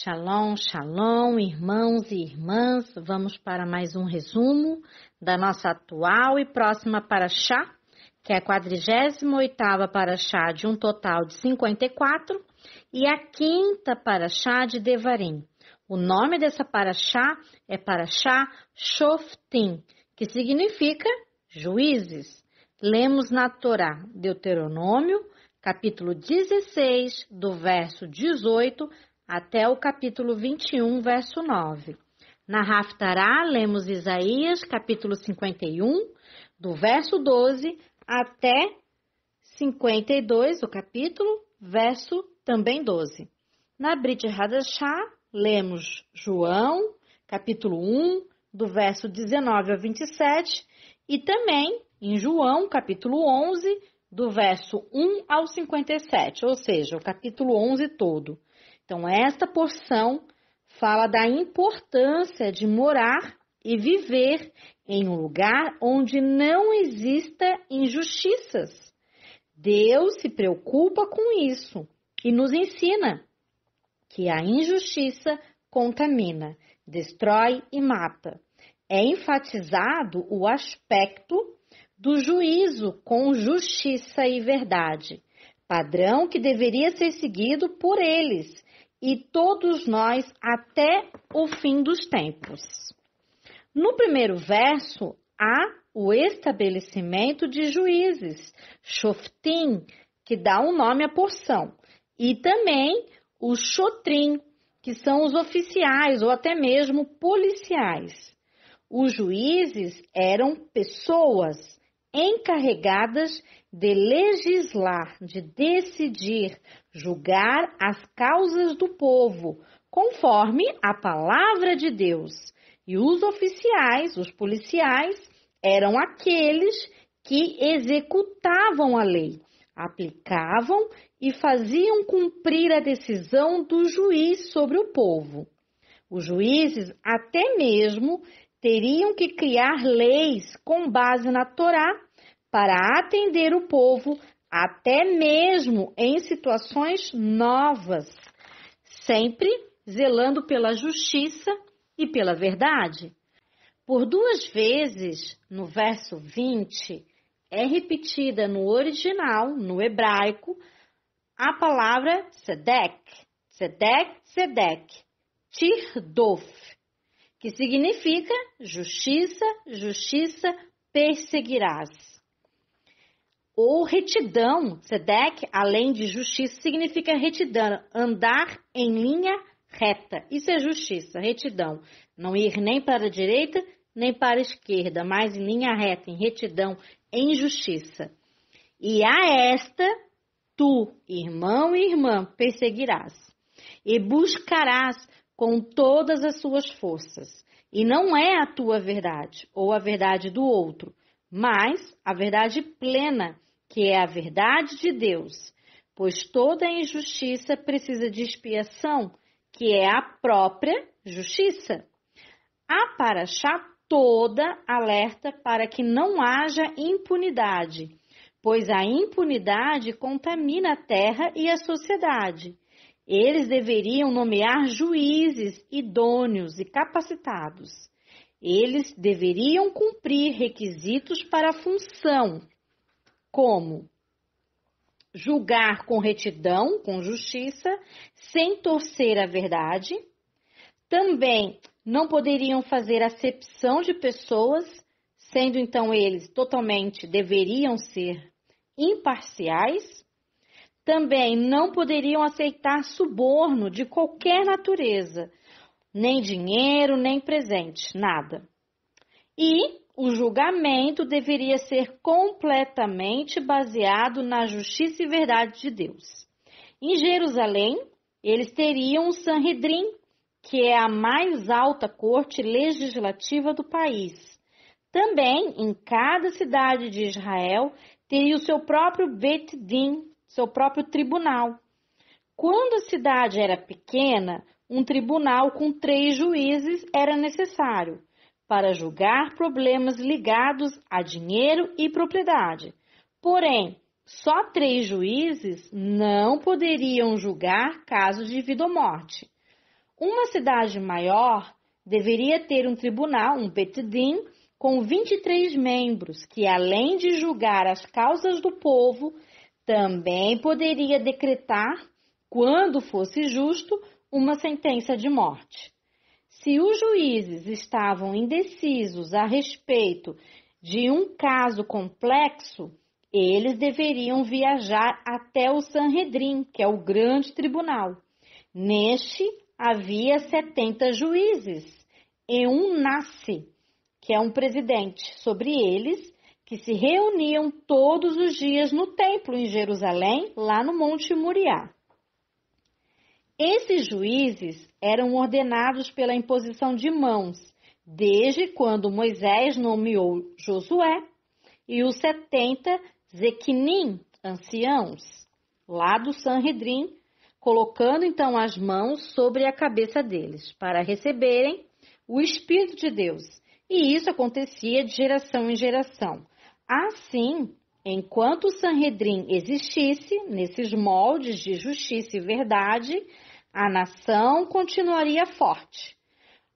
Shalom, shalom, irmãos e irmãs. Vamos para mais um resumo da nossa atual e próxima paraxá, que é a 48ª paraxá de um total de 54 e a 5ª paraxá de Devarim. O nome dessa paraxá é paraxá Shoftim, que significa juízes. Lemos na Torá, Deuteronômio, capítulo 16, do verso 18 até o capítulo 21, verso 9. Na Haftará, lemos Isaías, capítulo 51, do verso 12 até 52, o capítulo, verso também 12. Na Brit Hadashá, lemos João, capítulo 1, do verso 19 ao 27, e também em João, capítulo 11, do verso 1 ao 57, ou seja, o capítulo 11 todo. Então, esta porção fala da importância de morar e viver em um lugar onde não exista injustiças. Deus se preocupa com isso e nos ensina que a injustiça contamina, destrói e mata. É enfatizado o aspecto do juízo com justiça e verdade, padrão que deveria ser seguido por eles e todos nós até o fim dos tempos. No primeiro verso, há o estabelecimento de juízes, Shoftim, que dá um nome à porção, e também o Shotrim, que são os oficiais ou até mesmo policiais. Os juízes eram pessoas encarregadas de legislar, de decidir, julgar as causas do povo, conforme a palavra de Deus. E os oficiais, os policiais, eram aqueles que executavam a lei, aplicavam e faziam cumprir a decisão do juiz sobre o povo. Os juízes até mesmo teriam que criar leis com base na Torá para atender o povo até mesmo em situações novas, sempre zelando pela justiça e pela verdade. Por 2 vezes, no verso 20, é repetida no original, no hebraico, a palavra tzedek, tzedek, tzedek, tirdof, que significa justiça, justiça, perseguirás. Ou retidão, tzedek, além de justiça, significa retidão, andar em linha reta. Isso é justiça, retidão. Não ir nem para a direita, nem para a esquerda, mas em linha reta, em retidão, em justiça. E a esta, tu, irmão e irmã, perseguirás, e buscarás com todas as suas forças. E não é a tua verdade, ou a verdade do outro, mas a verdade plena, que é a verdade de Deus, pois toda injustiça precisa de expiação, que é a própria justiça. A paraxá toda alerta para que não haja impunidade, pois a impunidade contamina a terra e a sociedade. Eles deveriam nomear juízes idôneos e capacitados. Eles deveriam cumprir requisitos para a função, como julgar com retidão, com justiça, sem torcer a verdade. Também não poderiam fazer acepção de pessoas, sendo então eles deveriam ser imparciais. Também não poderiam aceitar suborno de qualquer natureza, nem dinheiro, nem presente, nada. E o julgamento deveria ser completamente baseado na justiça e verdade de Deus. Em Jerusalém, eles teriam o Sanhedrin, que é a mais alta corte legislativa do país. Também, em cada cidade de Israel, teria o seu próprio Bet Din, seu próprio tribunal. Quando a cidade era pequena, um tribunal com 3 juízes era necessário para julgar problemas ligados a dinheiro e propriedade. Porém, só 3 juízes não poderiam julgar casos de vida ou morte. Uma cidade maior deveria ter um tribunal, um Bet Din, com 23 membros, que além de julgar as causas do povo, também poderia decretar, quando fosse justo, uma sentença de morte. Se os juízes estavam indecisos a respeito de um caso complexo, eles deveriam viajar até o Sanhedrin, que é o grande tribunal. Neste havia 70 juízes e um Nassi, que é um presidente, sobre eles, que se reuniam todos os dias no templo em Jerusalém, lá no Monte Moriá. Esses juízes eram ordenados pela imposição de mãos, desde quando Moisés nomeou Josué e os 70 Zequinim, anciãos, lá do Sanhedrin, colocando então as mãos sobre a cabeça deles, para receberem o Espírito de Deus. E isso acontecia de geração em geração. Assim, enquanto o Sanhedrin existisse, nesses moldes de justiça e verdade, a nação continuaria forte.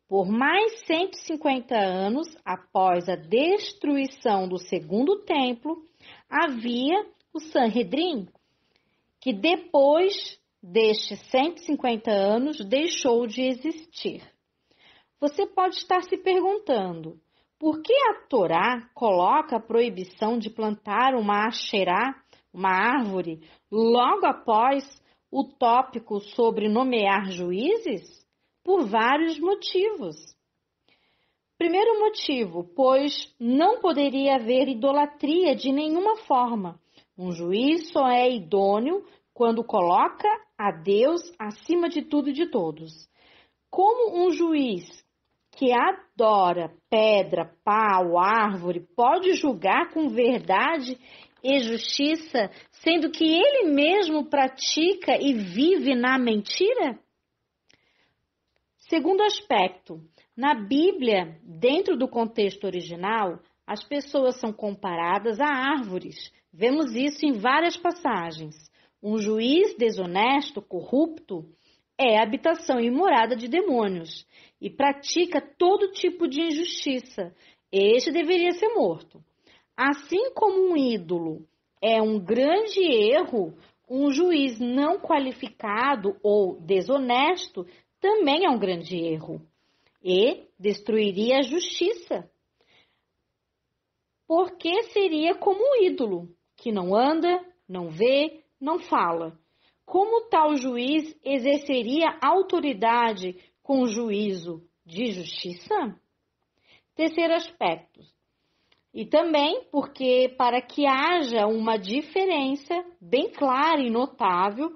Por mais 150 anos após a destruição do segundo templo, havia o Sanhedrin, que depois destes 150 anos deixou de existir. Você pode estar se perguntando, por que a Torá coloca a proibição de plantar uma asherá, uma árvore, logo após o tópico sobre nomear juízes? Por vários motivos. Primeiro motivo, pois não poderia haver idolatria de nenhuma forma. Um juiz só é idôneo quando coloca a Deus acima de tudo e de todos. Como um juiz que adora pedra, pau, árvore, pode julgar com verdade e justiça, sendo que ele mesmo pratica e vive na mentira? Segundo aspecto, na Bíblia, dentro do contexto original, as pessoas são comparadas a árvores. Vemos isso em várias passagens. Um juiz desonesto, corrupto, é a habitação e morada de demônios e pratica todo tipo de injustiça. Este deveria ser morto. Assim como um ídolo é um grande erro, um juiz não qualificado ou desonesto também é um grande erro e destruiria a justiça. Porque seria como um ídolo, que não anda, não vê, não fala. Como tal juiz exerceria autoridade com juízo de justiça? Terceiro aspecto. E também porque para que haja uma diferença bem clara e notável,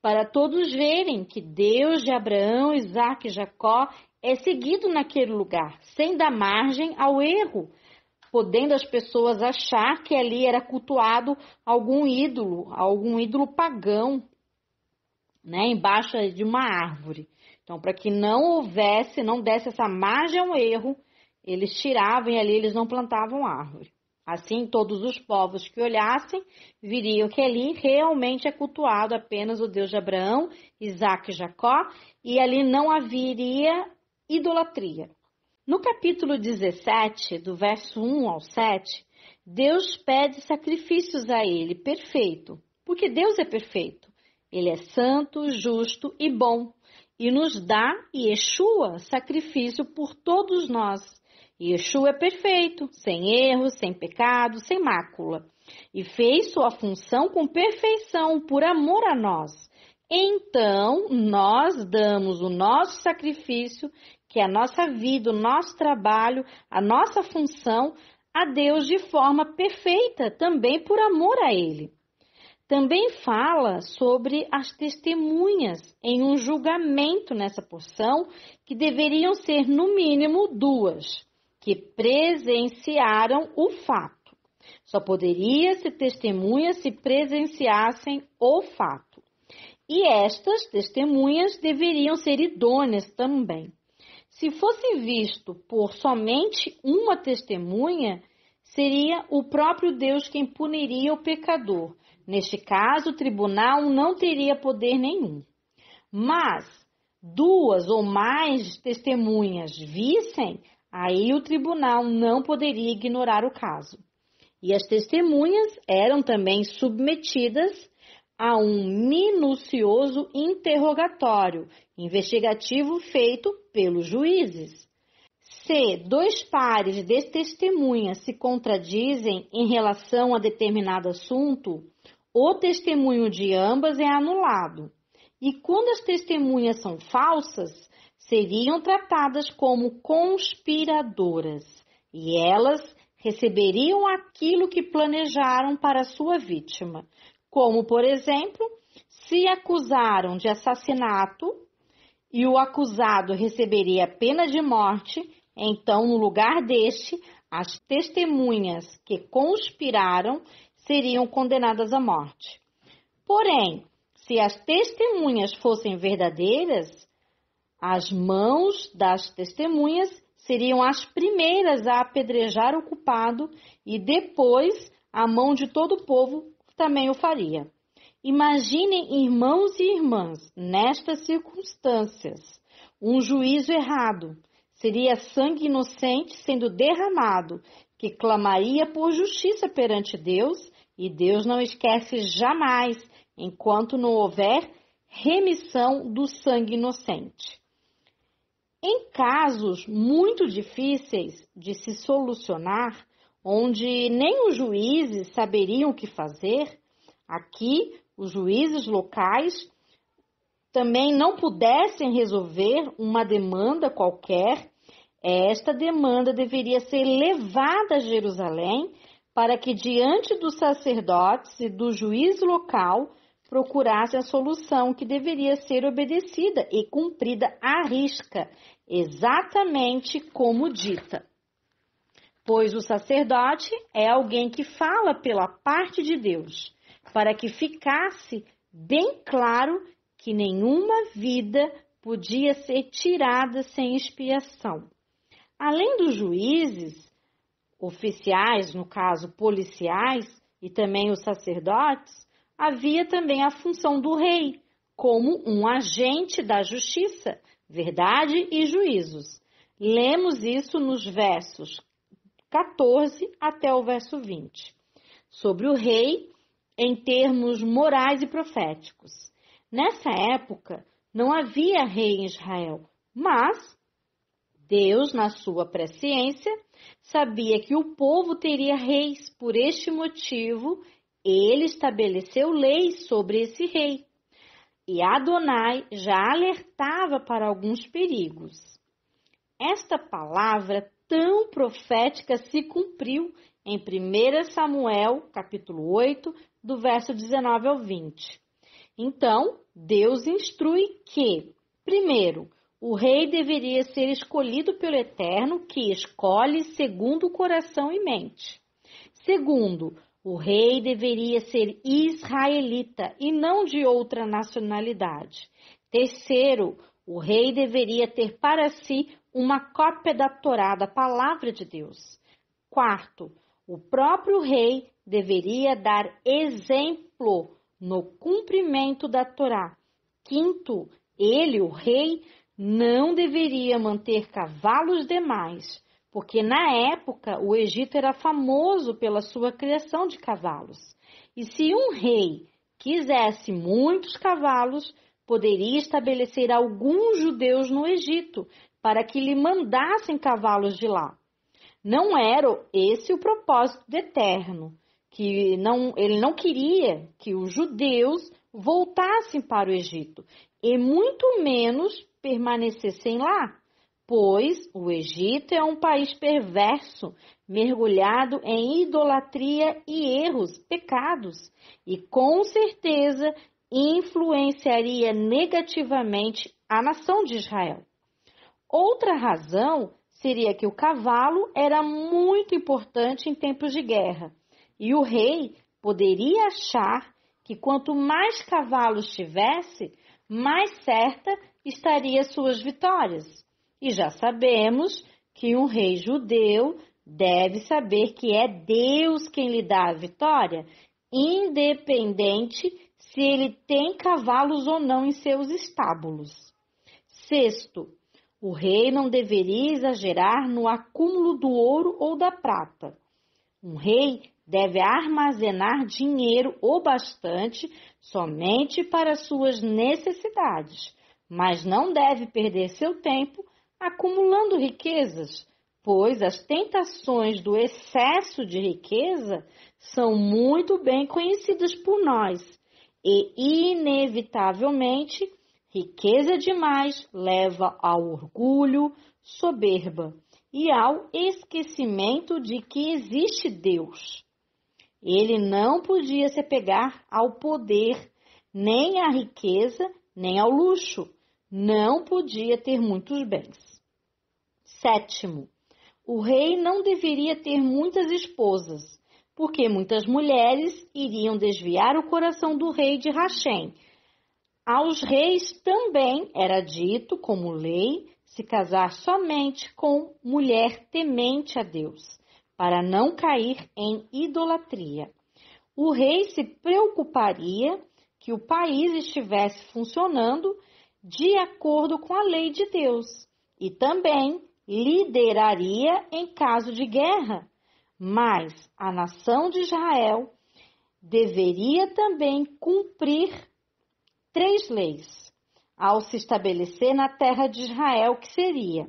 para todos verem que Deus de Abraão, Isaque e Jacó é seguido naquele lugar, sem dar margem ao erro, podendo as pessoas achar que ali era cultuado algum ídolo pagão, né, embaixo de uma árvore. Então, para que não desse essa margem ao erro, eles tiravam e ali eles não plantavam árvore. Assim, todos os povos que olhassem viriam que ali realmente é cultuado apenas o Deus de Abraão, Isaque e Jacó, e ali não haveria idolatria. No capítulo 17, do verso 1 ao 7, Deus pede sacrifícios a ele, perfeito, porque Deus é perfeito. Ele é santo, justo e bom, e nos dá, Yeshua, sacrifício por todos nós. Yeshua é perfeito, sem erro, sem pecado, sem mácula, e fez sua função com perfeição por amor a nós. Então, nós damos o nosso sacrifício, que é a nossa vida, o nosso trabalho, a nossa função, a Deus de forma perfeita, também por amor a Ele. Também fala sobre as testemunhas em um julgamento nessa porção, que deveriam ser no mínimo 2. Que presenciaram o fato. Só poderia ser testemunha se presenciassem o fato. E estas testemunhas deveriam ser idôneas também. Se fosse visto por somente uma testemunha, seria o próprio Deus quem puniria o pecador. Neste caso, o tribunal não teria poder nenhum. Mas duas ou mais testemunhas vissem, aí o tribunal não poderia ignorar o caso. E as testemunhas eram também submetidas a um minucioso interrogatório investigativo feito pelos juízes. Se dois pares de testemunhas se contradizem em relação a determinado assunto, o testemunho de ambas é anulado. E quando as testemunhas são falsas, seriam tratadas como conspiradoras, e elas receberiam aquilo que planejaram para sua vítima, como, por exemplo, se acusaram de assassinato e o acusado receberia pena de morte, então, no lugar deste, as testemunhas que conspiraram seriam condenadas à morte. Porém, se as testemunhas fossem verdadeiras, as mãos das testemunhas seriam as primeiras a apedrejar o culpado e depois a mão de todo o povo também o faria. Imaginem, irmãos e irmãs, nestas circunstâncias, um juízo errado. Seria sangue inocente sendo derramado, que clamaria por justiça perante Deus, e Deus não esquece jamais, enquanto não houver remissão do sangue inocente. Em casos muito difíceis de se solucionar, onde nem os juízes saberiam o que fazer, aqui os juízes locais também não pudessem resolver uma demanda qualquer, esta demanda deveria ser levada a Jerusalém para que, diante dos sacerdotes e do juiz local, procurasse a solução que deveria ser obedecida e cumprida à risca, exatamente como dita. Pois o sacerdote é alguém que fala pela parte de Deus, para que ficasse bem claro que nenhuma vida podia ser tirada sem expiação. Além dos juízes, oficiais, no caso policiais, e também os sacerdotes, havia também a função do rei, como um agente da justiça, verdade e juízos. Lemos isso nos versos 14 até o verso 20. Sobre o rei, em termos morais e proféticos. Nessa época, não havia rei em Israel, mas Deus, na sua presciência, sabia que o povo teria reis. Por este motivo, ele estabeleceu leis sobre esse rei. E Adonai já alertava para alguns perigos. Esta palavra tão profética se cumpriu em 1 Samuel, capítulo 8, do verso 19 ao 20. Então, Deus instrui que, primeiro, o rei deveria ser escolhido pelo Eterno, que escolhe segundo o coração e mente. Segundo, o rei deveria ser israelita e não de outra nacionalidade. Terceiro, o rei deveria ter para si uma cópia da Torá, da palavra de Deus. Quarto, o próprio rei deveria dar exemplo no cumprimento da Torá. Quinto, ele, o rei, não deveria manter cavalos demais, porque na época o Egito era famoso pela sua criação de cavalos. E se um rei quisesse muitos cavalos, poderia estabelecer alguns judeus no Egito para que lhe mandassem cavalos de lá. Não era esse o propósito do Eterno, ele não queria que os judeus voltassem para o Egito, e muito menos permanecessem lá, pois o Egito é um país perverso, mergulhado em idolatria e erros, pecados, e com certeza influenciaria negativamente a nação de Israel. Outra razão seria que o cavalo era muito importante em tempos de guerra, e o rei poderia achar que quanto mais cavalos tivesse, mais certa estaria suas vitórias. E já sabemos que um rei judeu deve saber que é Deus quem lhe dá a vitória, independente se ele tem cavalos ou não em seus estábulos. Sexto, o rei não deveria exagerar no acúmulo do ouro ou da prata. Um rei deve armazenar dinheiro o bastante somente para suas necessidades, mas não deve perder seu tempo acumulando riquezas, pois as tentações do excesso de riqueza são muito bem conhecidas por nós e, inevitavelmente, riqueza demais leva ao orgulho, soberba e ao esquecimento de que existe Deus. Ele não podia se apegar ao poder, nem à riqueza, nem ao luxo. Não podia ter muitos bens. Sétimo, o rei não deveria ter muitas esposas, porque muitas mulheres iriam desviar o coração do rei de Rashem. Aos reis também era dito, como lei, se casar somente com mulher temente a Deus, para não cair em idolatria. O rei se preocuparia que o país estivesse funcionando de acordo com a lei de Deus e também lideraria em caso de guerra. Mas a nação de Israel deveria também cumprir 3 leis ao se estabelecer na terra de Israel, que seria: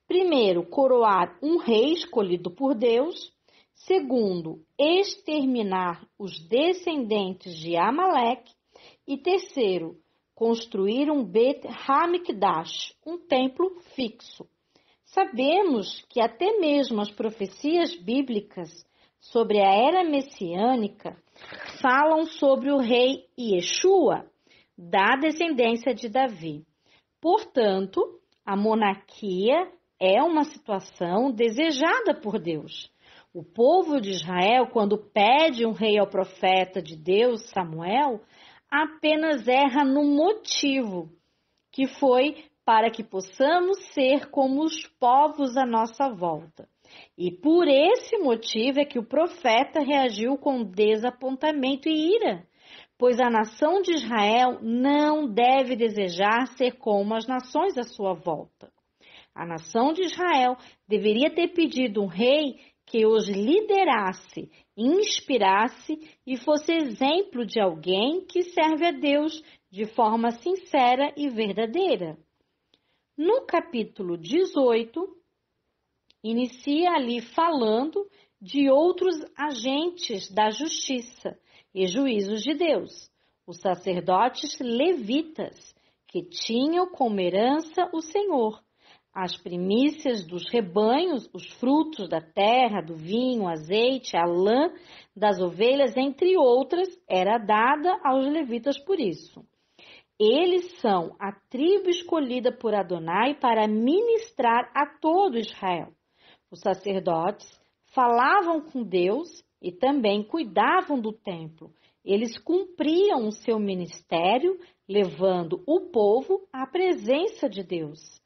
primeiro, coroar um rei escolhido por Deus; segundo, exterminar os descendentes de Amaleque; e terceiro, construir um Bet Hamikdash, um templo fixo. Sabemos que até mesmo as profecias bíblicas sobre a era messiânica falam sobre o rei Yeshua, da descendência de Davi. Portanto, a monarquia é uma situação desejada por Deus. O povo de Israel, quando pede um rei ao profeta de Deus, Samuel, apenas erra no motivo, que foi para que possamos ser como os povos à nossa volta. E por esse motivo é que o profeta reagiu com desapontamento e ira, pois a nação de Israel não deve desejar ser como as nações à sua volta. A nação de Israel deveria ter pedido um rei que os liderasse, inspirasse e fosse exemplo de alguém que serve a Deus de forma sincera e verdadeira. No capítulo 18, inicia ali falando de outros agentes da justiça e juízos de Deus, os sacerdotes levitas, que tinham como herança o Senhor. As primícias dos rebanhos, os frutos da terra, do vinho, azeite, a lã das ovelhas, entre outras, era dada aos levitas por isso. Eles são a tribo escolhida por Adonai para ministrar a todo Israel. Os sacerdotes falavam com Deus e também cuidavam do templo. Eles cumpriam o seu ministério, levando o povo à presença de Deus.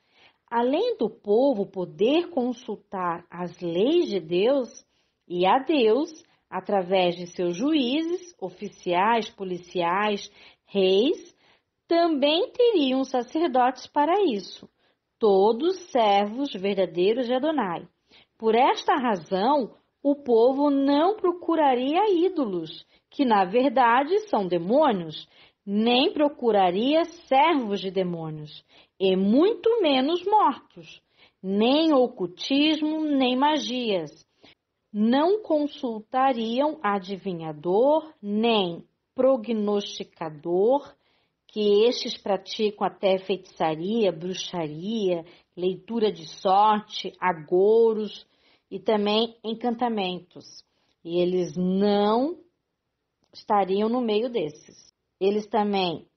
Além do povo poder consultar as leis de Deus e a Deus, através de seus juízes, oficiais, policiais, reis, também teriam sacerdotes para isso, todos servos verdadeiros de Adonai. Por esta razão, o povo não procuraria ídolos, que na verdade são demônios, nem procuraria servos de demônios, e muito menos mortos, nem ocultismo, nem magias. Não consultariam adivinhador, nem prognosticador, que estes praticam até feitiçaria, bruxaria, leitura de sorte, agouros e também encantamentos. E eles não estariam no meio desses. Eles também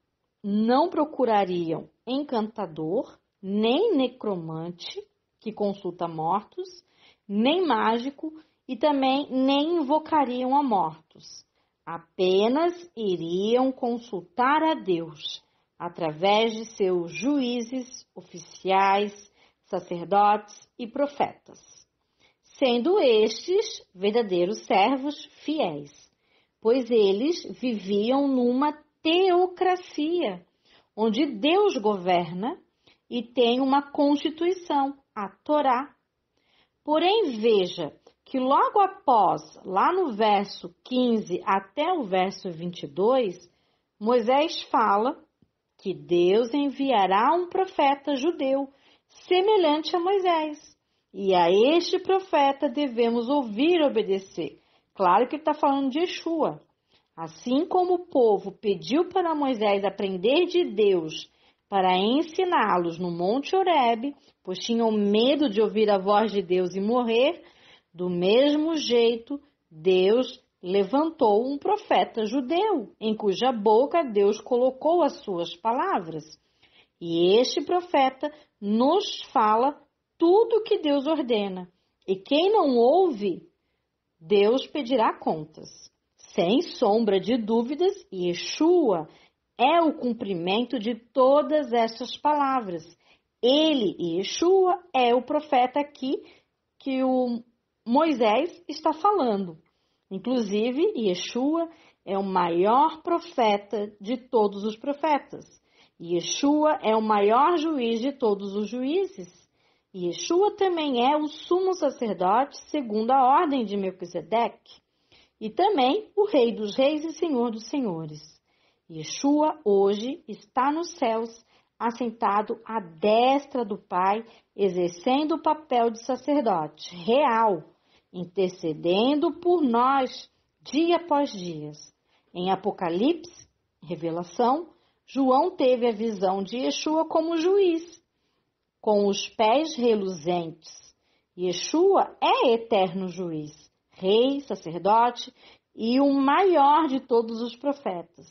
não procurariam encantador, nem necromante, que consulta mortos, nem mágico e também nem invocariam a mortos. Apenas iriam consultar a Deus através de seus juízes, oficiais, sacerdotes e profetas, sendo estes verdadeiros servos fiéis, pois eles viviam numa teocracia, onde Deus governa e tem uma constituição, a Torá. Porém, veja que logo após, lá no verso 15 até o verso 22, Moisés fala que Deus enviará um profeta judeu semelhante a Moisés. E a este profeta devemos ouvir e obedecer. Claro que ele está falando de Yeshua. Assim como o povo pediu para Moisés aprender de Deus para ensiná-los no Monte Horebe, pois tinham medo de ouvir a voz de Deus e morrer, do mesmo jeito, Deus levantou um profeta judeu, em cuja boca Deus colocou as suas palavras. E este profeta nos fala tudo o que Deus ordena. E quem não ouve, Deus pedirá contas. Sem sombra de dúvidas, Yeshua é o cumprimento de todas estas palavras. Ele, Yeshua, é o profeta aqui que o Moisés está falando. Inclusive, Yeshua é o maior profeta de todos os profetas. Yeshua é o maior juiz de todos os juízes. Yeshua também é o sumo sacerdote segundo a ordem de Melquisedeque. E também o Rei dos Reis e Senhor dos Senhores. Yeshua hoje está nos céus, assentado à destra do Pai, exercendo o papel de sacerdote real, intercedendo por nós dia após dia. Em Apocalipse, Revelação, João teve a visão de Yeshua como juiz, com os pés reluzentes. Yeshua é eterno juiz, rei, sacerdote e o maior de todos os profetas.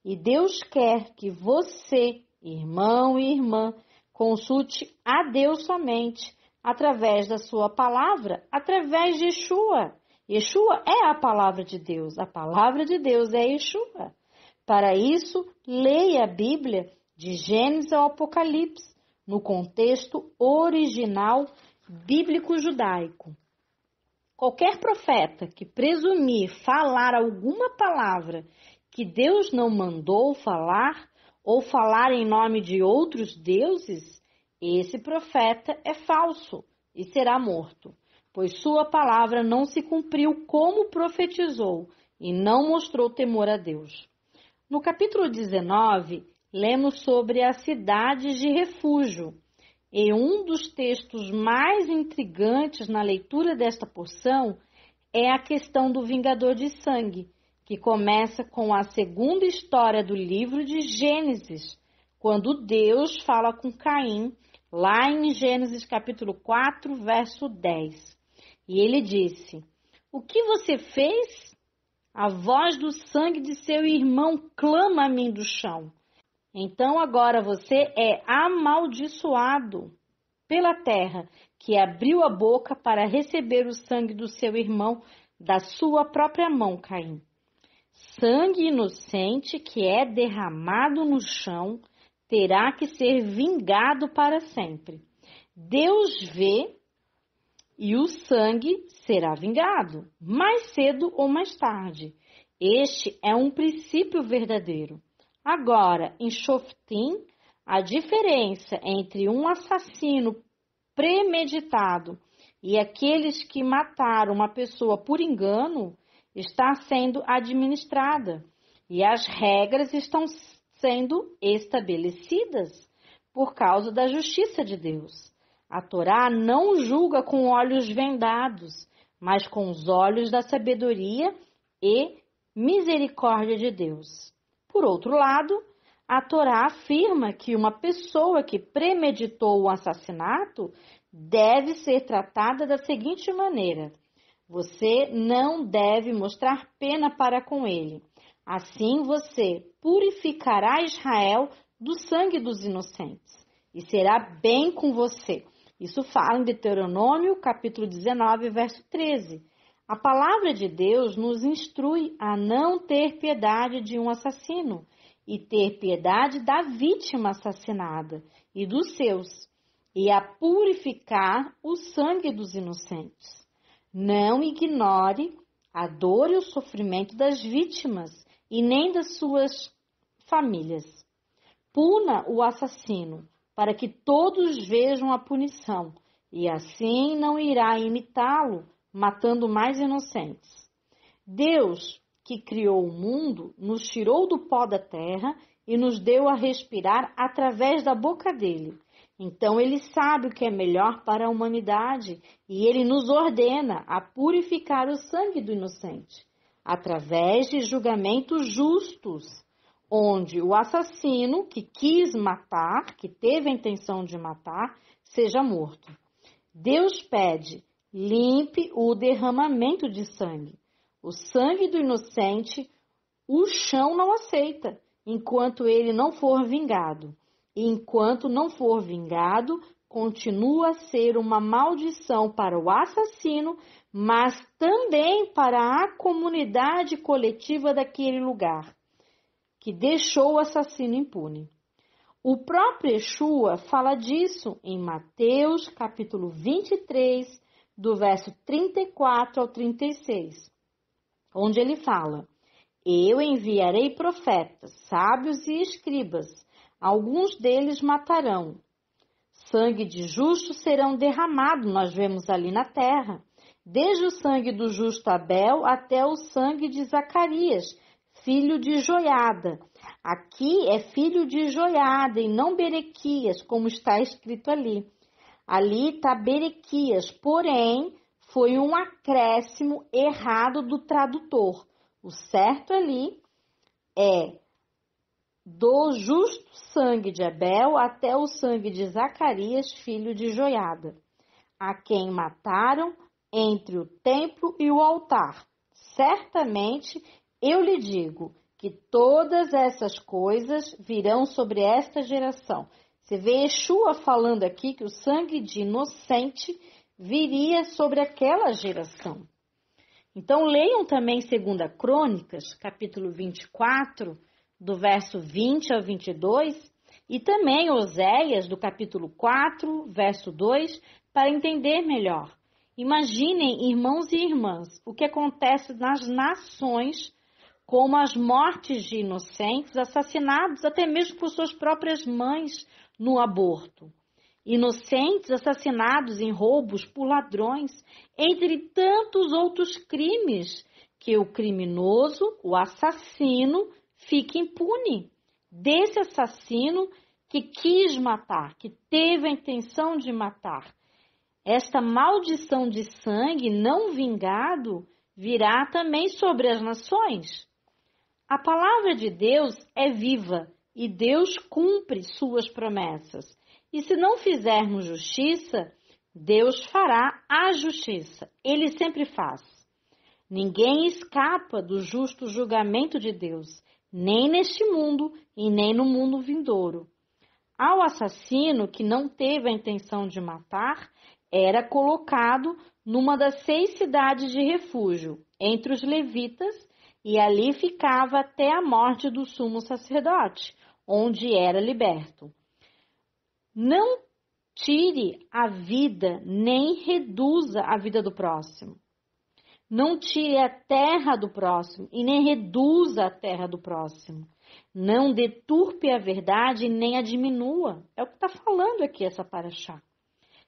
E Deus quer que você, irmão e irmã, consulte a Deus somente, através da sua palavra, através de Yeshua. Yeshua é a palavra de Deus é Yeshua. Para isso, leia a Bíblia de Gênesis ao Apocalipse, no contexto original bíblico-judaico. Qualquer profeta que presumir falar alguma palavra que Deus não mandou falar, ou falar em nome de outros deuses, esse profeta é falso e será morto, pois sua palavra não se cumpriu como profetizou e não mostrou temor a Deus. No capítulo 19, lemos sobre as cidades de refúgio, e um dos textos mais intrigantes na leitura desta porção é a questão do vingador de sangue, que começa com a segunda história do livro de Gênesis, quando Deus fala com Caim, lá em Gênesis capítulo 4, verso 10. E ele disse: "O que você fez? A voz do sangue de seu irmão clama a mim do chão. Então agora você é amaldiçoado pela terra, que abriu a boca para receber o sangue do seu irmão da sua própria mão, Caim. Sangue inocente que é derramado no chão terá que ser vingado para sempre. Deus vê e o sangue será vingado, mais cedo ou mais tarde. Este é um princípio verdadeiro. Agora, em Shoftim, a diferença entre um assassino premeditado e aqueles que mataram uma pessoa por engano está sendo administrada e as regras estão sendo estabelecidas por causa da justiça de Deus. A Torá não julga com olhos vendados, mas com os olhos da sabedoria e misericórdia de Deus. Por outro lado, a Torá afirma que uma pessoa que premeditou o assassinato deve ser tratada da seguinte maneira: você não deve mostrar pena para com ele. Assim você purificará Israel do sangue dos inocentes e será bem com você. Isso fala em Deuteronômio, capítulo 19, verso 13. A palavra de Deus nos instrui a não ter piedade de um assassino e ter piedade da vítima assassinada e dos seus, e a purificar o sangue dos inocentes. Não ignore a dor e o sofrimento das vítimas e nem das suas famílias. Puna o assassino, para que todos vejam a punição, e assim não irá imitá-lo, matando mais inocentes. Deus, que criou o mundo, nos tirou do pó da terra e nos deu a respirar através da boca dele. Então ele sabe o que é melhor para a humanidade e ele nos ordena a purificar o sangue do inocente, através de julgamentos justos, onde o assassino que quis matar, que teve a intenção de matar, seja morto. Deus pede, limpe o derramamento de sangue. O sangue do inocente, o chão não aceita, enquanto ele não for vingado. E enquanto não for vingado, continua a ser uma maldição para o assassino, mas também para a comunidade coletiva daquele lugar, que deixou o assassino impune. O próprio Yeshua fala disso em Mateus, capítulo 23, do verso 34 ao 36, onde ele fala: Eu enviarei profetas, sábios e escribas, alguns deles matarão. Sangue de justo serão derramado, nós vemos ali na terra, desde o sangue do justo Abel até o sangue de Zacarias, filho de Joiada. Aqui é filho de Joiada e não Berequias, como está escrito ali. Ali está Berequias, porém foi um acréscimo errado do tradutor. O certo ali é do justo sangue de Abel até o sangue de Zacarias, filho de Joiada, a quem mataram entre o templo e o altar. Certamente eu lhe digo que todas essas coisas virão sobre esta geração. Você vê Yeshua falando aqui que o sangue de inocente viria sobre aquela geração. Então leiam também 2 Crônicas, capítulo 24, do verso 20 ao 22, e também Oséias, do capítulo 4, verso 2, para entender melhor. Imaginem, irmãos e irmãs, o que acontece nas nações, como as mortes de inocentes, assassinados até mesmo por suas próprias mães no aborto. Inocentes assassinados em roubos por ladrões, entre tantos outros crimes, que o criminoso, o assassino, fica impune. Desse assassino que quis matar, que teve a intenção de matar. Esta maldição de sangue não vingado virá também sobre as nações. A palavra de Deus é viva e Deus cumpre suas promessas. E se não fizermos justiça, Deus fará a justiça. Ele sempre faz. Ninguém escapa do justo julgamento de Deus, nem neste mundo e nem no mundo vindouro. Ao assassino que não teve a intenção de matar, era colocado numa das 6 cidades de refúgio, entre os levitas, e ali ficava até a morte do sumo sacerdote, onde era liberto. Não tire a vida, nem reduza a vida do próximo. Não tire a terra do próximo e nem reduza a terra do próximo. Não deturpe a verdade e nem a diminua. É o que está falando aqui essa paraxá.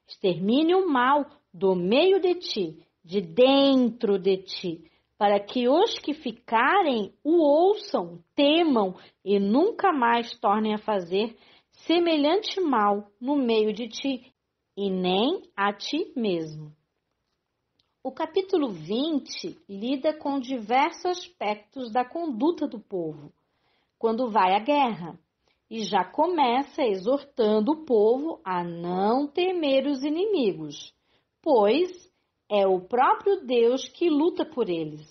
Extermine o mal do meio de ti, de dentro de ti, para que os que ficarem o ouçam, temam e nunca mais tornem a fazer semelhante mal no meio de ti, e nem a ti mesmo. O capítulo 20 lida com diversos aspectos da conduta do povo, quando vai à guerra, e já começa exortando o povo a não temer os inimigos, pois é o próprio Deus que luta por eles.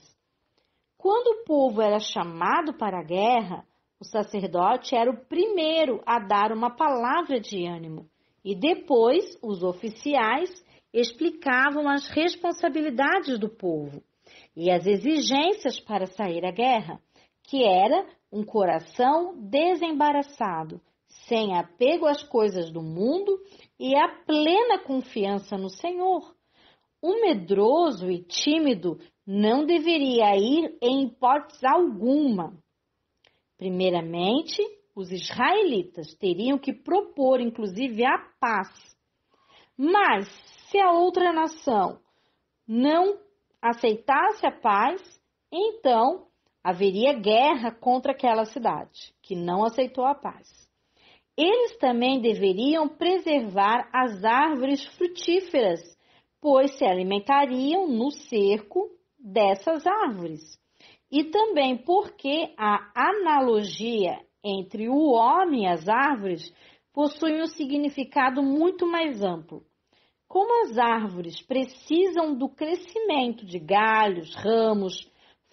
Quando o povo era chamado para a guerra, o sacerdote era o primeiro a dar uma palavra de ânimo, e depois os oficiais explicavam as responsabilidades do povo e as exigências para sair à guerra, que era um coração desembaraçado, sem apego às coisas do mundo e a plena confiança no Senhor. O medroso e tímido não deveria ir em hipótese alguma. Primeiramente, os israelitas teriam que propor, inclusive, a paz. Mas, se a outra nação não aceitasse a paz, então haveria guerra contra aquela cidade que não aceitou a paz. Eles também deveriam preservar as árvores frutíferas, pois se alimentariam no cerco dessas árvores. E também porque a analogia entre o homem e as árvores possui um significado muito mais amplo. Como as árvores precisam do crescimento de galhos, ramos,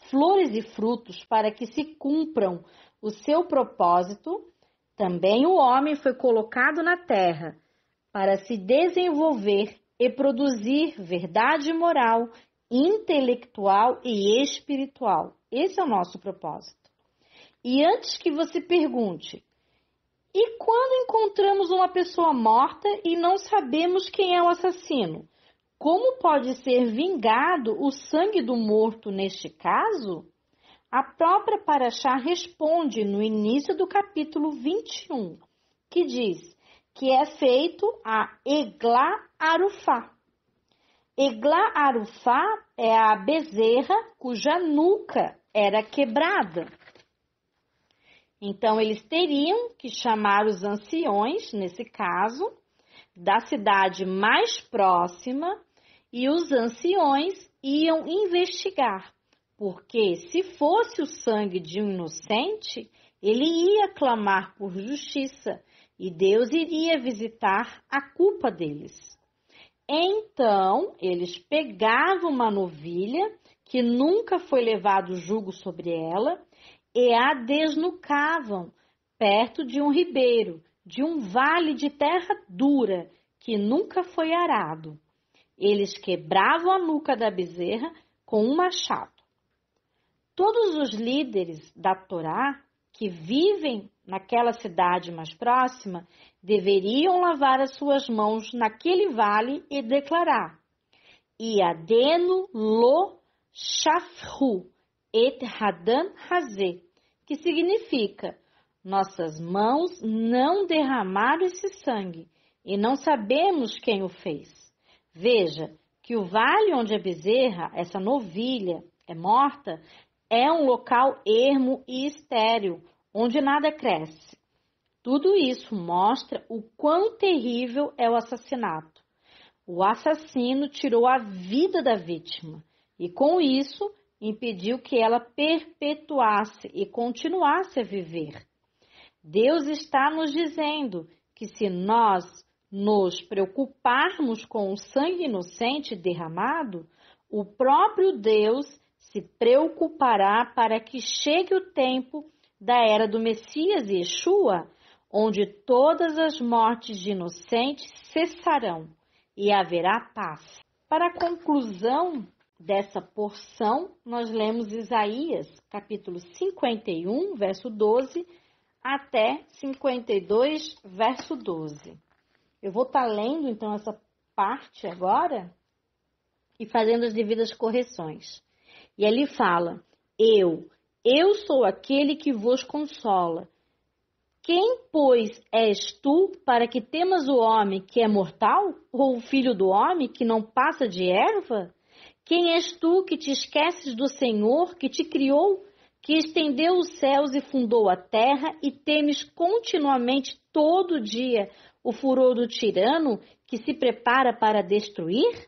flores e frutos para que se cumpram o seu propósito, também o homem foi colocado na terra para se desenvolver e produzir verdade moral, intelectual e espiritual. Esse é o nosso propósito. E antes que você pergunte, e quando encontramos uma pessoa morta e não sabemos quem é o assassino, como pode ser vingado o sangue do morto neste caso? A própria Paraxá responde no início do capítulo 21, que diz que é feito a Eglá Arufá. Eglá Arufá é a bezerra cuja nuca era quebrada. Então, eles teriam que chamar os anciões, nesse caso, da cidade mais próxima, e os anciões iam investigar, porque se fosse o sangue de um inocente, ele ia clamar por justiça e Deus iria visitar a culpa deles. Então, eles pegavam uma novilha, que nunca foi levado jugo sobre ela, e a desnucavam perto de um ribeiro, de um vale de terra dura, que nunca foi arado. Eles quebravam a nuca da bezerra com um machado. Todos os líderes da Torá que vivem naquela cidade mais próxima deveriam lavar as suas mãos naquele vale e declarar: Iadenu lo shafru et hadan hazeh, que significa: nossas mãos não derramaram esse sangue e não sabemos quem o fez. Veja que o vale onde a bezerra, essa novilha, é morta, é um local ermo e estéril, onde nada cresce. Tudo isso mostra o quão terrível é o assassinato. O assassino tirou a vida da vítima e, com isso, impediu que ela perpetuasse e continuasse a viver. Deus está nos dizendo que se nós nos preocuparmos com o sangue inocente derramado, o próprio Deus se preocupará para que chegue o tempo da era do Messias Yeshua, onde todas as mortes de inocentes cessarão e haverá paz. Para a conclusão dessa porção, nós lemos Isaías, capítulo 51, verso 12, até 52, verso 12. Eu vou estar lendo, então, essa parte agora e fazendo as devidas correções. E ali fala: eu sou aquele que vos consola. Quem, pois, és tu para que temas o homem que é mortal, ou o filho do homem que não passa de erva? Quem és tu que te esqueces do Senhor que te criou, que estendeu os céus e fundou a terra, e temes continuamente todo dia o furor do tirano que se prepara para destruir?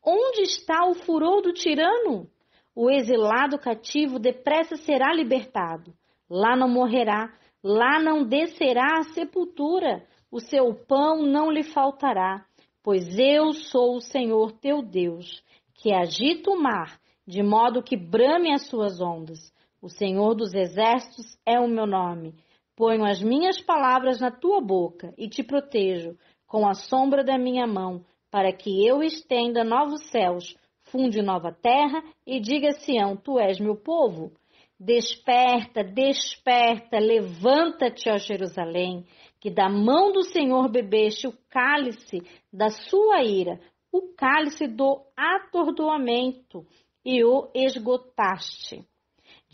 Onde está o furor do tirano? O exilado cativo depressa será libertado. Lá não morrerá, lá não descerá à sepultura. O seu pão não lhe faltará, pois eu sou o Senhor teu Deus, que agita o mar, de modo que brame as suas ondas. O Senhor dos exércitos é o meu nome. Ponho as minhas palavras na tua boca e te protejo com a sombra da minha mão, para que eu estenda novos céus, funde nova terra e diga a Sião: tu és meu povo. Desperta, desperta, levanta-te, ó Jerusalém, que da mão do Senhor bebeste o cálice da sua ira, o cálice do atordoamento, e o esgotaste.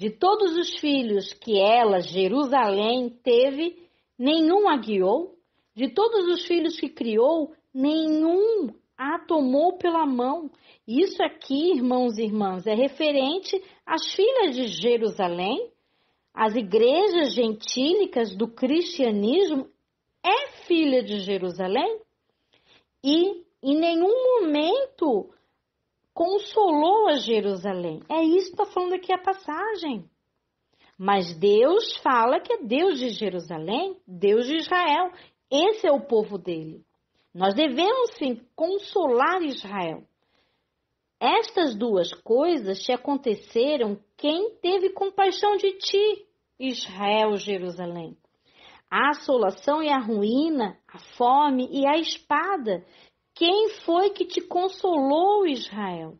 De todos os filhos que ela, Jerusalém, teve, nenhum a guiou. De todos os filhos que criou, nenhum a tomou pela mão. Isso aqui, irmãos e irmãs, é referente às filhas de Jerusalém. As igrejas gentílicas do cristianismo é filha de Jerusalém e em nenhum momento consolou a Jerusalém. É isso que está falando aqui a passagem. Mas Deus fala que é Deus de Jerusalém, Deus de Israel. Esse é o povo dele. Nós devemos, sim, consolar Israel. Estas duas coisas te aconteceram quem teve compaixão de ti, Israel, Jerusalém. A assolação e a ruína, a fome e a espada. Quem foi que te consolou, Israel?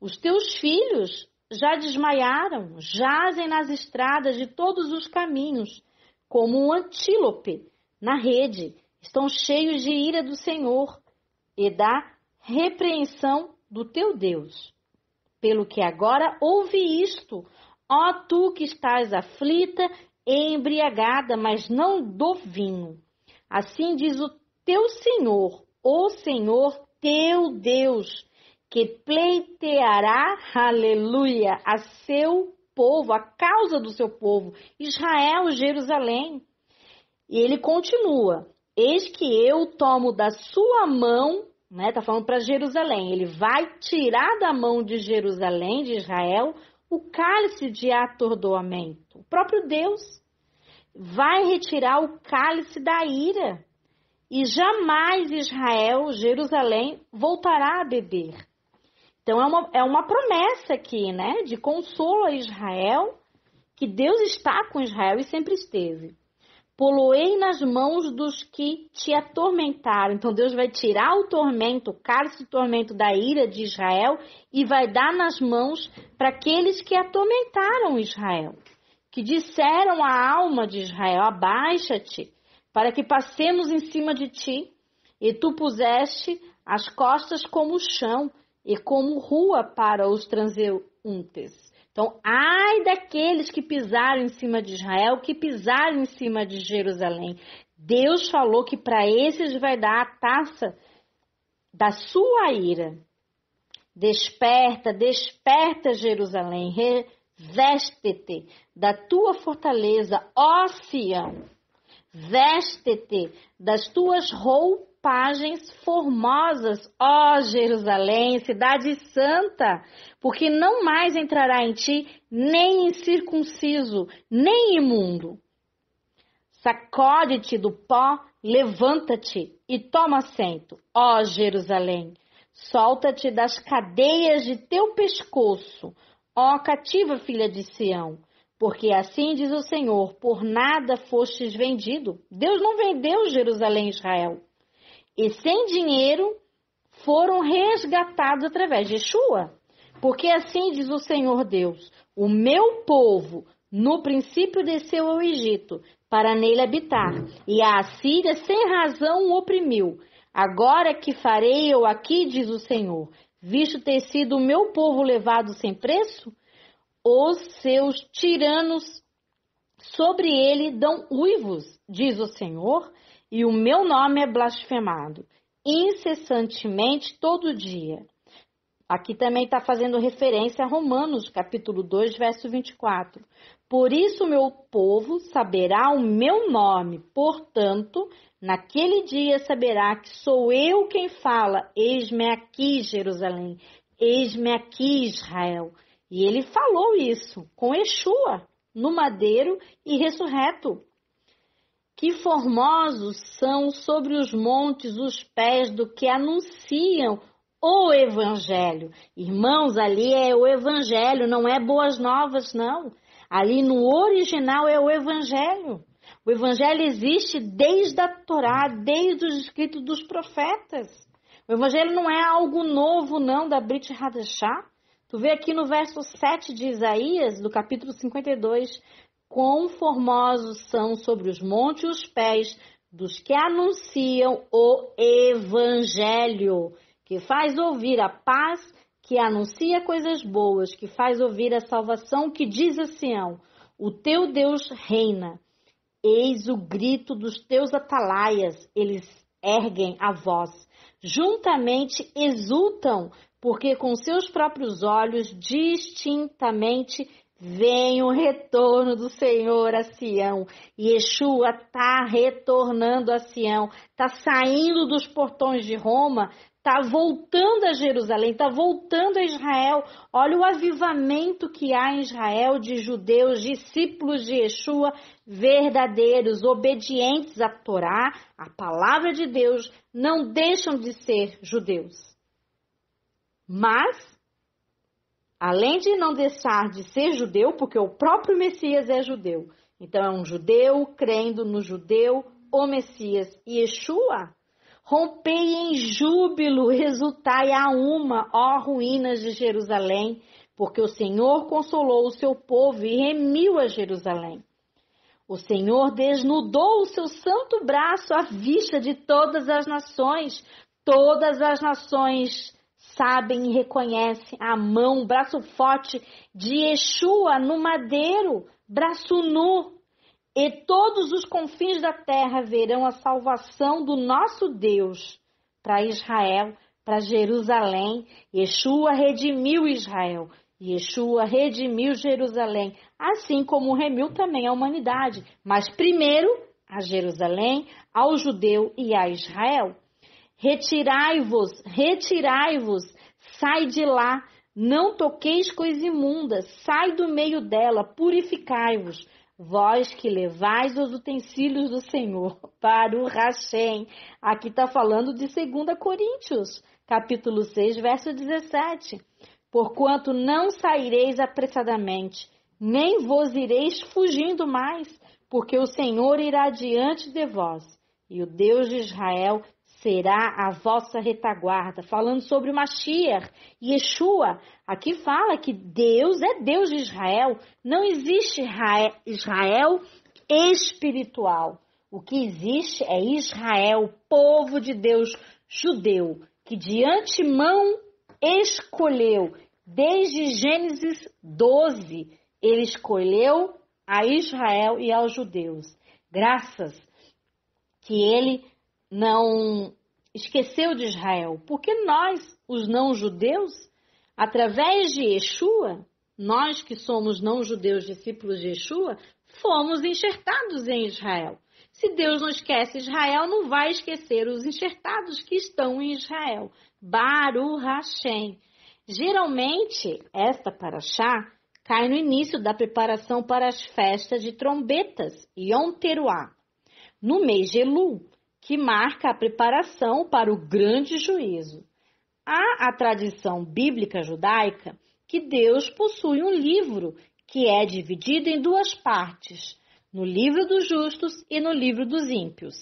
Os teus filhos já desmaiaram, jazem nas estradas de todos os caminhos, como um antílope na rede. Estão cheios de ira do Senhor e da repreensão do teu Deus. Pelo que agora ouve isto, ó tu que estás aflita e embriagada, mas não do vinho. Assim diz o teu Senhor, o Senhor teu Deus, que pleiteará, aleluia, a seu povo, a causa do seu povo, Israel, Jerusalém. E ele continua, eis que eu tomo da sua mão, né, tá falando para Jerusalém, ele vai tirar da mão de Jerusalém, de Israel, o cálice de atordoamento. O próprio Deus vai retirar o cálice da ira. E jamais Israel, Jerusalém, voltará a beber. Então é uma promessa aqui, né? De consolo a Israel, que Deus está com Israel e sempre esteve. Poloei nas mãos dos que te atormentaram. Então Deus vai tirar o tormento, o cálice de tormento da ira de Israel e vai dar nas mãos para aqueles que atormentaram Israel. Que disseram à alma de Israel, abaixa-te, para que passemos em cima de ti. E tu puseste as costas como o chão e como rua para os transeuntes. Então, ai daqueles que pisaram em cima de Israel, que pisaram em cima de Jerusalém. Deus falou que para esses vai dar a taça da sua ira. Desperta, desperta, Jerusalém, reveste-te da tua fortaleza, ó Sião. Veste-te das tuas roupagens formosas, ó Jerusalém, cidade santa, porque não mais entrará em ti nem incircunciso, nem imundo. Sacode-te do pó, levanta-te e toma assento, ó Jerusalém. Solta-te das cadeias de teu pescoço, ó cativa filha de Sião. Porque assim diz o Senhor, por nada fostes vendido. Deus não vendeu Jerusalém e Israel. E sem dinheiro foram resgatados através de Yeshua. Porque assim diz o Senhor Deus, o meu povo no princípio desceu ao Egito, para nele habitar. E a Assíria sem razão o oprimiu. Agora que farei eu aqui, diz o Senhor, visto ter sido o meu povo levado sem preço? Os seus tiranos sobre ele dão uivos, diz o Senhor, e o meu nome é blasfemado, incessantemente todo dia. Aqui também está fazendo referência a Romanos, capítulo 2, verso 24. Por isso meu povo saberá o meu nome, portanto, naquele dia saberá que sou eu quem fala, eis-me aqui, Jerusalém, eis-me aqui, Israel. E ele falou isso com Yeshua, no madeiro e ressurreto. Que formosos são sobre os montes os pés do que anunciam o Evangelho. Irmãos, ali é o Evangelho, não é boas novas, não. Ali no original é o Evangelho. O Evangelho existe desde a Torá, desde os escritos dos profetas. O Evangelho não é algo novo, não, da Brit Hadashah. Tu vê aqui no verso 7 de Isaías, do capítulo 52, quão formosos são sobre os montes os pés dos que anunciam o Evangelho, que faz ouvir a paz que anuncia coisas boas, que faz ouvir a salvação, que diz a Sião: o teu Deus reina. Eis o grito dos teus atalaias, eles erguem a voz. Juntamente exultam, porque com seus próprios olhos distintamente vem o retorno do Senhor a Sião. Yeshua está retornando a Sião, está saindo dos portões de Roma, está voltando a Jerusalém, está voltando a Israel. Olha o avivamento que há em Israel de judeus, discípulos de Yeshua, verdadeiros, obedientes à Torá, à palavra de Deus, não deixam de ser judeus. Mas, além de não deixar de ser judeu, porque o próprio Messias é judeu, então é um judeu crendo no judeu, o Messias, Yeshua. Rompei em júbilo, exultai a uma, ó ruínas de Jerusalém, porque o Senhor consolou o seu povo e remiu a Jerusalém. O Senhor desnudou o seu santo braço à vista de todas as nações. Todas as nações sabem e reconhecem a mão, o braço forte de Yeshua no madeiro, braço nu. E todos os confins da terra verão a salvação do nosso Deus para Israel, para Jerusalém. Yeshua redimiu Israel. Yeshua redimiu Jerusalém, assim como remiu também a humanidade. Mas primeiro a Jerusalém, ao judeu e a Israel. Retirai-vos, retirai-vos, sai de lá, não toqueis coisa imunda, sai do meio dela, purificai-vos. Vós que levais os utensílios do Senhor para o Hashem. Aqui está falando de 2 Coríntios, capítulo 6, verso 17. Porquanto não saireis apressadamente, nem vos ireis fugindo mais, porque o Senhor irá diante de vós, e o Deus de Israel será a vossa retaguarda. Falando sobre o Mashiach, Yeshua, aqui fala que Deus é Deus de Israel. Não existe Israel espiritual. O que existe é Israel, povo de Deus judeu, que de antemão escolheu, desde Gênesis 12, ele escolheu a Israel e aos judeus. Graças que ele não esqueceu de Israel, porque nós, os não-judeus, através de Yeshua, nós que somos não-judeus, discípulos de Yeshua, fomos enxertados em Israel. Se Deus não esquece Israel, não vai esquecer os enxertados que estão em Israel. Baruch Hashem. Geralmente, esta paraxá cai no início da preparação para as festas de trombetas, Yom Teruah, no mês de Elul, que marca a preparação para o grande juízo. Há a tradição bíblica judaica que Deus possui um livro que é dividido em duas partes, no livro dos justos e no livro dos ímpios.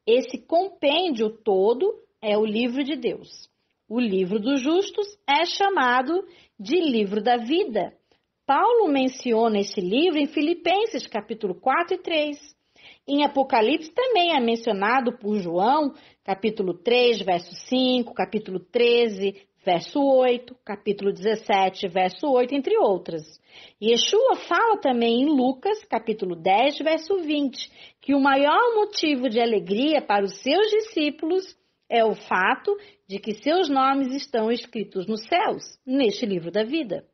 Esse compêndio todo é o livro de Deus. O livro dos justos é chamado de livro da vida. Paulo menciona esse livro em Filipenses, capítulo 4 e 3. Em Apocalipse também é mencionado por João, capítulo 3, verso 5, capítulo 13, verso 8, capítulo 17, verso 8, entre outras. Yeshua fala também em Lucas, capítulo 10, verso 20, que o maior motivo de alegria para os seus discípulos é o fato de que seus nomes estão escritos nos céus, neste livro da vida.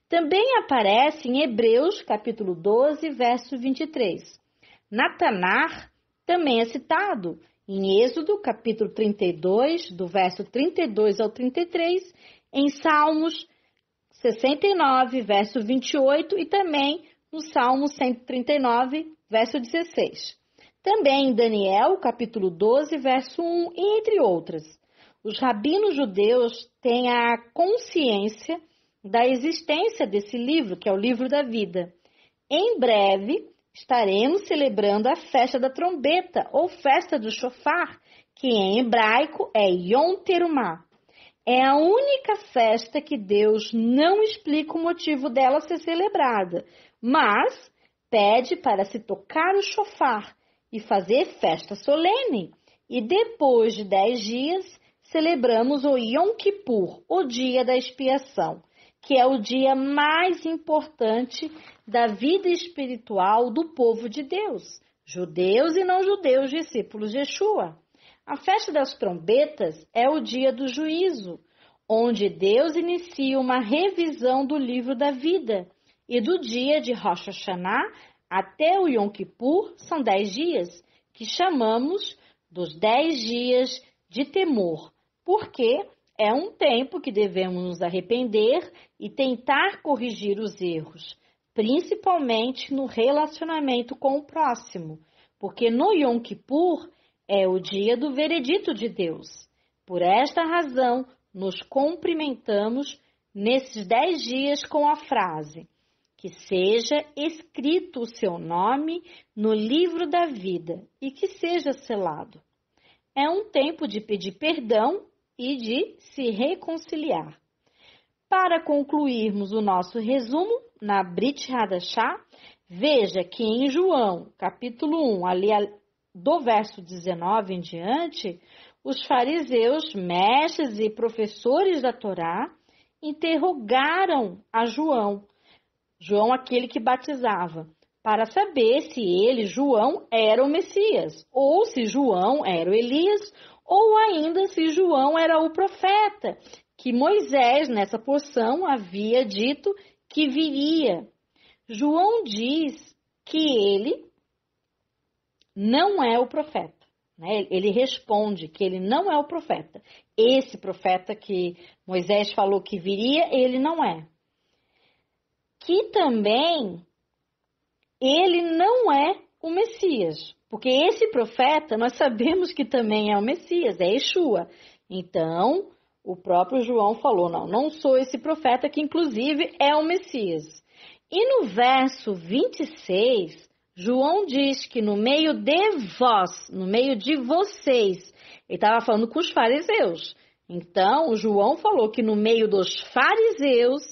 Também aparece em Hebreus, capítulo 12, verso 23. Natanar também é citado em Êxodo, capítulo 32, do verso 32 ao 33, em Salmos 69, verso 28 e também no Salmo 139, verso 16. Também em Daniel, capítulo 12, verso 1, e entre outras. Os rabinos judeus têm a consciência da existência desse livro, que é o livro da vida. Em breve, estaremos celebrando a festa da trombeta, ou festa do shofar, que em hebraico é Yom Terumah. É a única festa que Deus não explica o motivo dela ser celebrada, mas pede para se tocar o shofar e fazer festa solene. E depois de 10 dias, celebramos o Yom Kippur, o dia da expiação, que é o dia mais importante da vida espiritual do povo de Deus, judeus e não judeus, discípulos de Yeshua. A festa das trombetas é o dia do juízo, onde Deus inicia uma revisão do livro da vida, e do dia de Rosh Hashanah até o Yom Kippur são 10 dias, que chamamos dos 10 dias de temor, porque é um tempo que devemos nos arrepender e tentar corrigir os erros, principalmente no relacionamento com o próximo, porque no Yom Kippur é o dia do veredito de Deus. Por esta razão, nos cumprimentamos nesses 10 dias com a frase: que seja escrito o seu nome no livro da vida e que seja selado. É um tempo de pedir perdão e de se reconciliar. Para concluirmos o nosso resumo, na Brit Hadashah, veja que em João, capítulo 1, ali do verso 19 em diante, os fariseus, mestres e professores da Torá, interrogaram a João, aquele que batizava, para saber se ele, João, era o Messias, ou se João era o Elias, ou ainda se João era o profeta, que Moisés, nessa porção, havia dito que viria. João diz que ele não é o profeta, né? Ele responde que ele não é o profeta. Esse profeta que Moisés falou que viria, ele não é. Que também ele não é o Messias, porque esse profeta nós sabemos que também é o Messias, é Yeshua. Então, o próprio João falou, não sou esse profeta, que inclusive é o Messias. E no verso 26, João diz que no meio de vós, no meio de vocês, ele estava falando com os fariseus. Então, João falou que no meio dos fariseus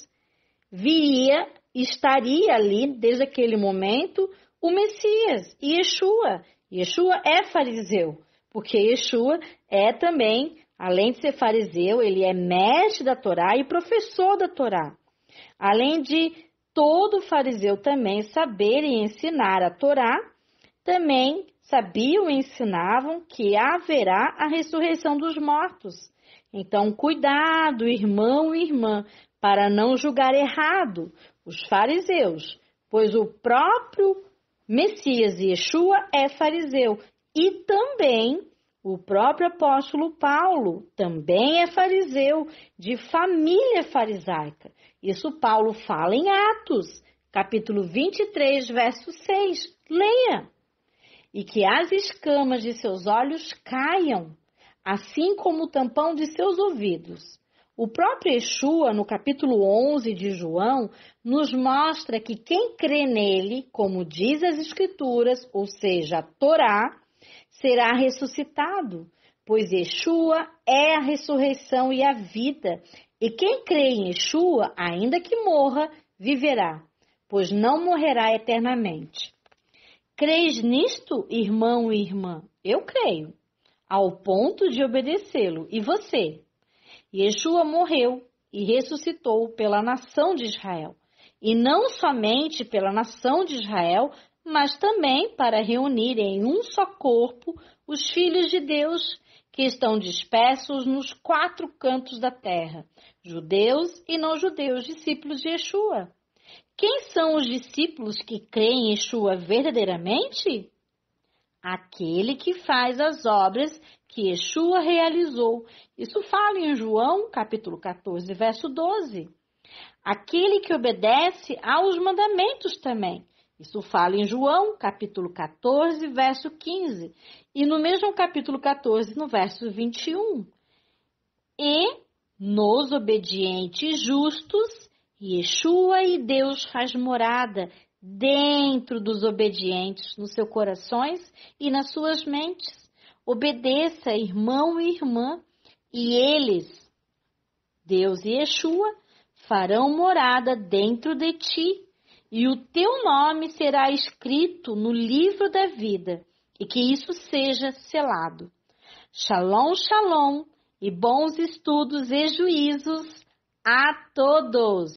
estaria ali, desde aquele momento, o Messias, Yeshua. Yeshua é fariseu, porque Yeshua é também, além de ser fariseu, ele é mestre da Torá e professor da Torá. Além de todo fariseu também saber e ensinar a Torá, também sabiam e ensinavam que haverá a ressurreição dos mortos. Então, cuidado, irmão e irmã, para não julgar errado os fariseus, pois o próprio Messias Yeshua é fariseu e também o próprio apóstolo Paulo também é fariseu, de família farisaica. Isso Paulo fala em Atos, capítulo 23, verso 6. Leia! E que as escamas de seus olhos caiam, assim como o tampão de seus ouvidos. O próprio Yeshua, no capítulo 11 de João, nos mostra que quem crê nele, como diz as Escrituras, ou seja, a Torá, será ressuscitado, pois Yeshua é a ressurreição e a vida. E quem crê em Yeshua, ainda que morra, viverá, pois não morrerá eternamente. Crês nisto, irmão e irmã? Eu creio, ao ponto de obedecê-lo. E você? Yeshua morreu e ressuscitou pela nação de Israel. E não somente pela nação de Israel, mas também para reunir em um só corpo os filhos de Deus que estão dispersos nos 4 cantos da terra, judeus e não judeus, discípulos de Yeshua. Quem são os discípulos que creem em Yeshua verdadeiramente? Aquele que faz as obras que Yeshua realizou. Isso fala em João, capítulo 14, verso 12. Aquele que obedece aos mandamentos também. Isso fala em João, capítulo 14, verso 15. E no mesmo capítulo 14, no verso 21. E nos obedientes justos, Yeshua e Deus faz morada dentro dos obedientes, nos seus corações e nas suas mentes. Obedeça, irmão e irmã, e eles, Deus e Yeshua, farão morada dentro de ti, e o teu nome será escrito no livro da vida, e que isso seja selado. Shalom, shalom, e bons estudos e juízos a todos!